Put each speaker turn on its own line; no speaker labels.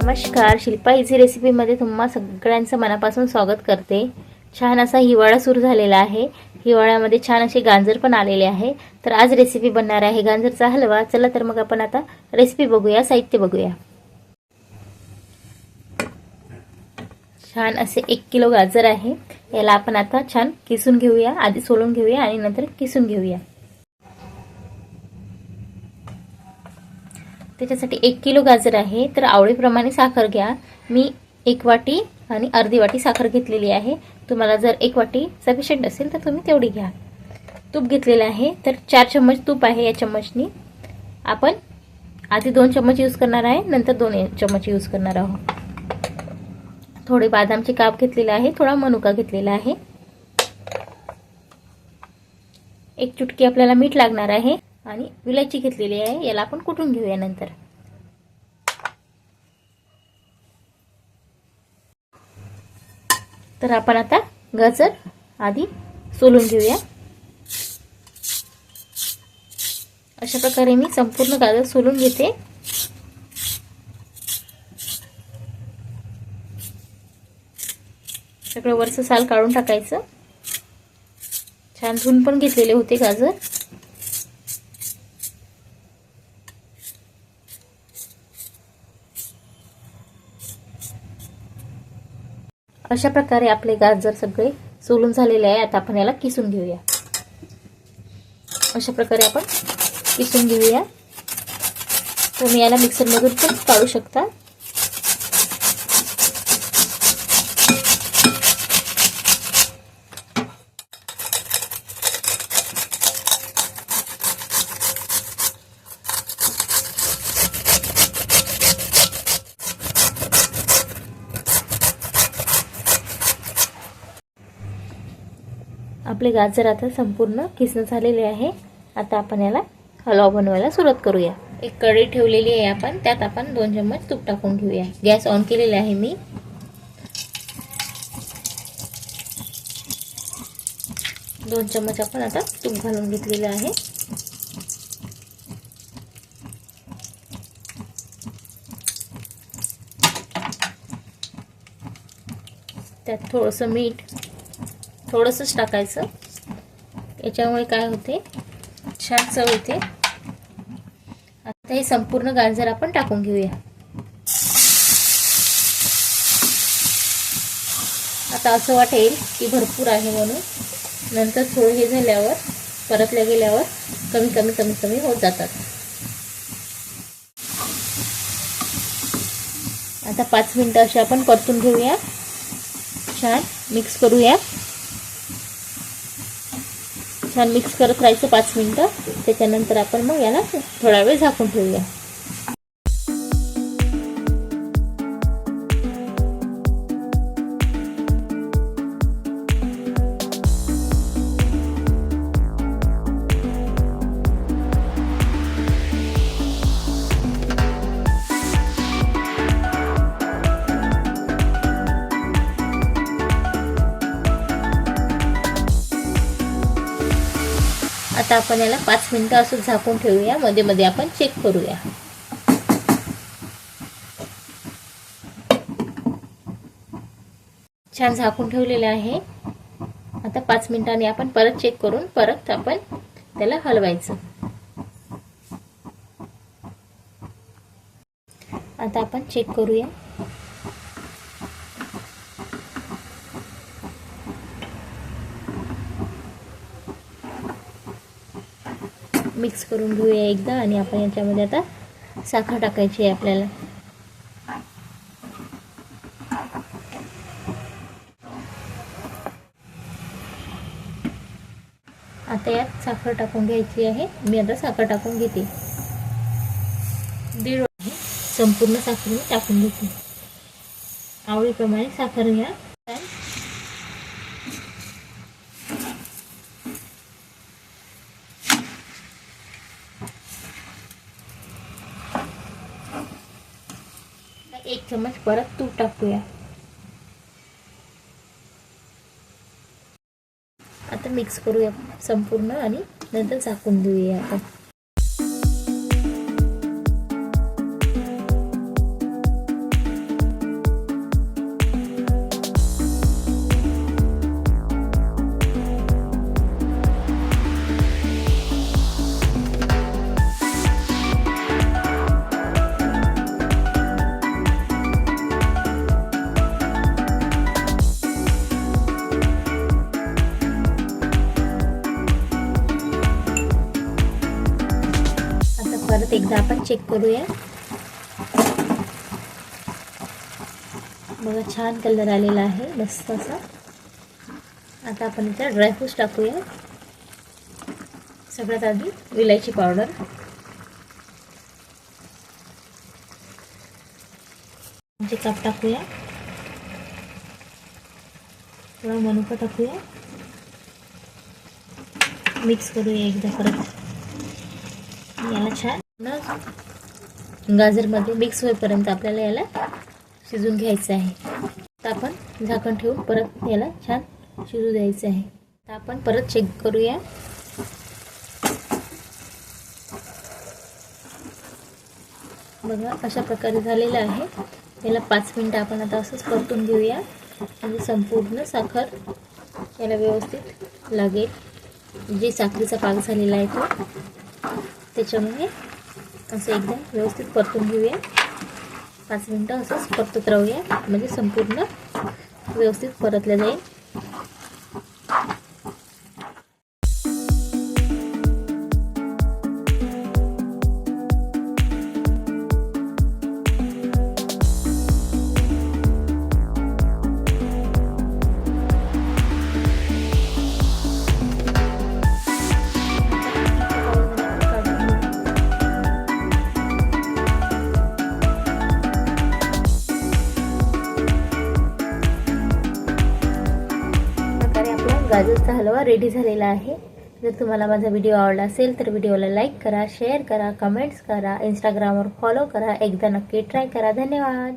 नमस्कार, शिल्पा इझी रेसिपीमध्ये तुम्हा सगळ्यांचं मनापासून स्वागत करते। छान असा हिवाळा सुरू झालेला आहे। हिवाळ्यामध्ये छान असे गाजर पण आलेले आहे। तर आज रेसिपी बनणार आहे गाजरचा हलवा। चला तर मग आपण आता रेसिपी बघूया, साहित्य बघूया। छान असे 1 किलो गाजर आहे। याला आपण आता छान किसून घेऊया। आधी सोलून घेऊया आणि नंतर किसून घेऊया। त्याच्यासाठी 1 किलो गाजर आहे। तर आवडीप्रमाणे साखर घ्या। मी 1 वाटी आणि अर्धी वाटी साखर घेतलेली आहे। तुम्हाला जर 1 वाटी सफिशिएंट असेल तर तुम्ही तेवढी घ्या। तूप घेतलेलं आहे। तर 4 चम्मच तूप आहे। या चम्मचनी आपण आधी 2 चम्मच यूज करणार आहे, नंतर 2 चम्मच यूज करणार आहोत। थोडे बदामचे काप घेतलेले आहे, थोडा मनुका घेतलेला आहे। 1 चुटकी आपल्याला मीठ लागणार आहे आणि विलायची घेतलेली आहे। याला आपण कुटून घेऊया नंतर। तर आपण आता गाजर आधी सोलून घेऊया। अशा प्रकारे मी संपूर्ण गाजर सोलून घेते। सगळं वरचं साल काढून टाकायचं। छान धुवून पण घेतलेले होते गाजर। अशा प्रकारे आपले गाजर सगळे सोलून झालेले आहे। आता आपण याला किसून घेऊया। अशा प्रकारे आपण किसून घेऊया। तुम्ही याला मिक्सर मधून पण काढू शकता। आपले गाजर आता संपूर्ण किसणं झालेले आहे। आता आपण याला हलवा बनवायला सुरुवात करूया। एक कढई ठेवलेली आहे आपण, त्यात आपण 2 चम्मच तूप टाकून घेऊया। गॅस ऑन केलेला आहे मी। दोन चम्मच आपण आता तूप घालून घेतलेले आहे। त्यात थोडंसं मीठ थोडंसंच टाकायचं। याच्यामुळे काय होते, छान चव येते। आता हे संपूर्ण गाजर आपण टाकून घेऊया। आता असं वाटेल की भरपूर आहे म्हणून, नंतर थोडं हे झाल्यावर परतल्या गेल्यावर कमी होत जातात। आता 5 मिनिटं असे आपण परतून घेऊया। छान मिक्स करूया। छान मिक्स करत राहायचं 5 मिनिटं। त्याच्यानंतर आपण मग याला थोडा वेळ झाकून ठेवूया। आता आपण याला 5 मिनिटं असं झाकून ठेवूया। मध्ये मध्ये आपण चेक करूया। छान झाकून ठेवलेले आहे। आता 5 मिनिटांनी आपण परत चेक करून परत आपण त्याला हलवायचं। आता आपण चेक करूया। मिक्स करून घेऊया एकदा आणि आपण याच्यामध्ये आता साखर टाकायची आहे आपल्याला। आता यात साखर टाकून घ्यायची आहे। मी आता साखर टाकून घेते। 1.5 वाटी संपूर्ण साखर मी टाकून घेते। आवडीप्रमाणे साखर घ्या। 1 चम्मच परत तूप टाकूया। आता मिक्स करूया संपूर्ण आणि नंतर झाकून देऊया आपण। परत एकदा आपण चेक करूया. बघा छान कलर आलेला आहे मस्त असा. आता आपण इथे ड्रायफ्रूट्स टाकूया. सगळ्यात आधी विलायची पावडर, काप टाकूया, थोडा मनुका टाकूया, मिक्स करूया एकदा परत. याला छान गाजरमध्ये मिक्स होईपर्यंत आपल्याला याला शिजून घ्यायचं आहे. तर आपण झाकण ठेवून परत याला छान शिजू द्यायचं आहे. तर आपण परत चेक करूया. बघा अशा प्रकारे झालेलं आहे. याला 5 मिनिटं आपण आता असंच परतून घेऊया, म्हणजे संपूर्ण साखर याला व्यवस्थित लागेल. जे साखरेचा पाक झालेला आहे तो, त्याच्यामुळे असं एकदम व्यवस्थित परतून घेऊया. 5 मिनिटं असंच परतत राहूया, म्हणजे संपूर्ण व्यवस्थित परतलं जाईल. गाजरचा हलवा रेडी झालेला आहे. जर तुम्हाला माझा व्हिडिओ आवडला असेल तर व्हिडिओला लाईक करा, शेअर करा, कमेंट्स करा, इंस्टाग्रामवर फॉलो करा. एकदा नक्की ट्राय करा. धन्यवाद.